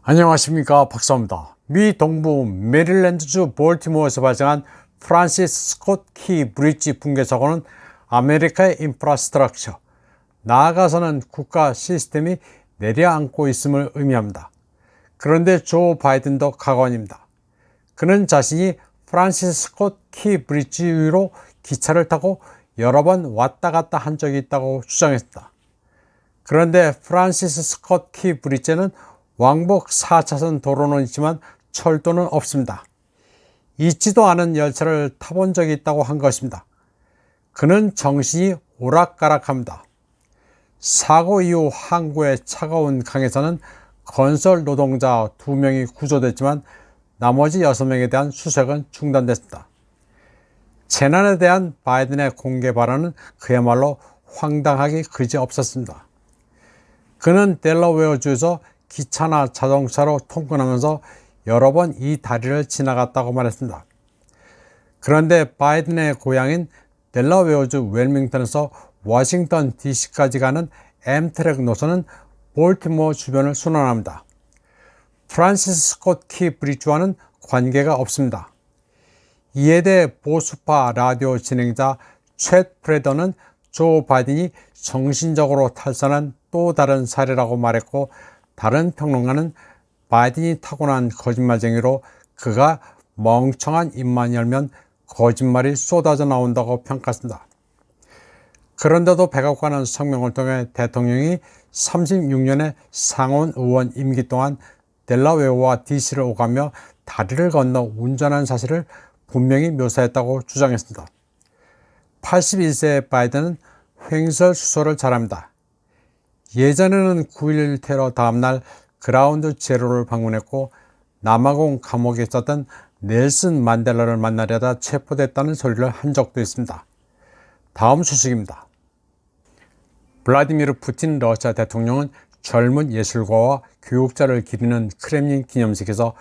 안녕하십니까, 박사입니다. 미 동부 메릴랜드주 볼티모어에서 발생한 프란시스 스콧 키 브릿지 붕괴 사고는 아메리카의 인프라스트럭처, 나아가서는 국가 시스템이 내려앉고 있음을 의미합니다. 그런데 조 바이든도 각오입니다. 그는 자신이 프란시스 스콧 키 브릿지 위로 기차를 타고 여러 번 왔다 갔다 한 적이 있다고 주장했습니다. 그런데 프란시스 스콧 키 브릿지는 왕복 4차선 도로는 있지만 철도는 없습니다. 있지도 않은 열차를 타본 적이 있다고 한 것입니다. 그는 정신이 오락가락합니다. 사고 이후 항구의 차가운 강에서는 건설 노동자 2명이 구조됐지만 나머지 6명에 대한 수색은 중단됐습니다. 재난에 대한 바이든의 공개 발언은 그야말로 황당하기 그지없었습니다. 그는 델러웨어주에서 기차나 자동차로 통근하면서 여러 번 이 다리를 지나갔다고 말했습니다. 그런데 바이든의 고향인 델러웨어주 웰밍턴에서 워싱턴 DC까지 가는 엠트랙 노선은 볼티모어 주변을 순환합니다. 프란시스 스콧 키 브릿지와는 관계가 없습니다. 이에 대해 보수파 라디오 진행자 챗 프레더는 조 바이든이 정신적으로 탈선한 또 다른 사례라고 말했고, 다른 평론가는 바이든이 타고난 거짓말쟁이로 그가 멍청한 입만 열면 거짓말이 쏟아져 나온다고 평가했습니다. 그런데도 백악관은 성명을 통해 대통령이 36년의 상원 의원 임기 동안 델라웨어와 DC를 오가며 다리를 건너 운전한 사실을 분명히 묘사했다고 주장했습니다. 81세의 바이든은 횡설수설을 잘합니다. 예전에는 9.11 테러 다음날 그라운드 제로를 방문했고 남아공 감옥에 있었던 넬슨 만델라를 만나려다 체포됐다는 소리를 한 적도 있습니다. 다음 소식입니다. 블라디미르 푸틴 러시아 대통령은 젊은 예술가와 교육자를 기리는 크렘린 기념식에서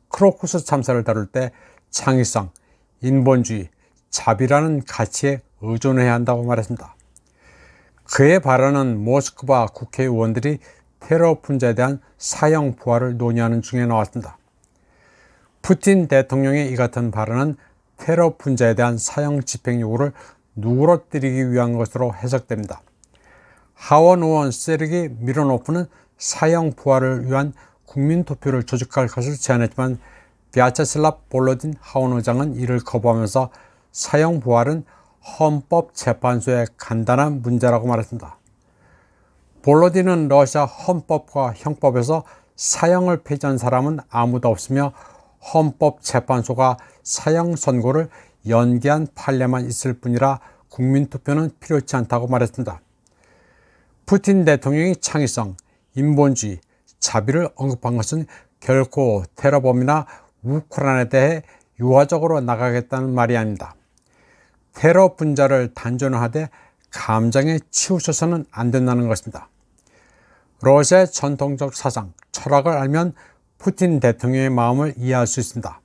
크로쿠스 참사를 다룰 때 창의성, 인본주의, 자비라는 가치에 의존해야 한다고 말했습니다. 그의 발언은 모스크바 국회의원들이 테러 분자에 대한 사형 부활을 논의하는 중에 나왔습니다. 푸틴 대통령의 이 같은 발언은 테러 분자에 대한 사형 집행 요구를 누그러뜨리기 위한 것으로 해석됩니다. 하원 의원 세르기 미로노프는 사형 부활을 위한 국민투표를 조직할 것을 제안했지만 비아체슬랍 볼로딘 하원 의장은 이를 거부하면서 사형 부활은 헌법재판소의 간단한 문제라고 말했습니다. 볼로딘은 러시아 헌법과 형법에서 사형을 폐지한 사람은 아무도 없으며 헌법재판소가 사형 선고를 연기한 판례만 있을 뿐이라 국민투표는 필요치 않다고 말했습니다. 푸틴 대통령이 창의성, 인본주의, 자비를 언급한 것은 결코 테러범이나 우크라이나에 대해 유화적으로 나가겠다는 말이 아닙니다. 테러 분자를 단죄하되 감정에 치우쳐서는 안 된다는 것입니다. 러시아의 전통적 사상, 철학을 알면 푸틴 대통령의 마음을 이해할 수 있습니다.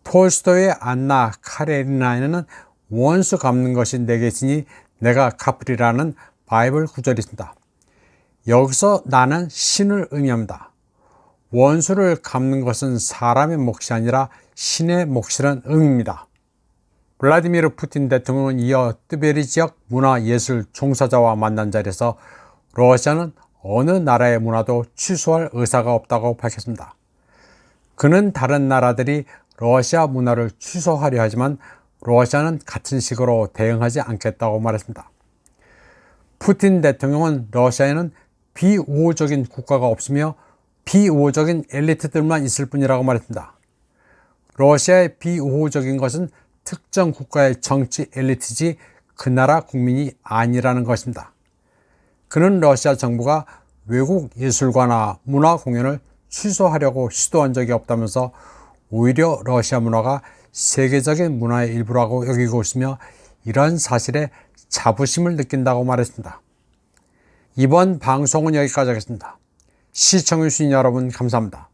톨스토이의 안나 카레리나에는 원수 갚는 것이 내게 지니 내가 갚으리라는 바이블 구절이 있습니다. 여기서 나는 신을 의미합니다. 원수를 갚는 것은 사람의 몫이 아니라 신의 몫이라는 의미입니다. 블라디미르 푸틴 대통령은 이어 뜨베리 지역 문화예술 종사자와 만난 자리에서 러시아는 어느 나라의 문화도 취소할 의사가 없다고 밝혔습니다. 그는 다른 나라들이 러시아 문화를 취소하려 하지만 러시아는 같은 식으로 대응하지 않겠다고 말했습니다. 푸틴 대통령은 러시아에는 비우호적인 국가가 없으며 비우호적인 엘리트들만 있을 뿐이라고 말했습니다. 러시아의 비우호적인 것은 특정 국가의 정치 엘리트지 그 나라 국민이 아니라는 것입니다. 그는 러시아 정부가 외국 예술가나 문화 공연을 취소하려고 시도한 적이 없다면서 오히려 러시아 문화가 세계적인 문화의 일부라고 여기고 있으며 이런 사실에 자부심을 느낀다고 말했습니다. 이번 방송은 여기까지 하겠습니다. 시청해주신 여러분 감사합니다.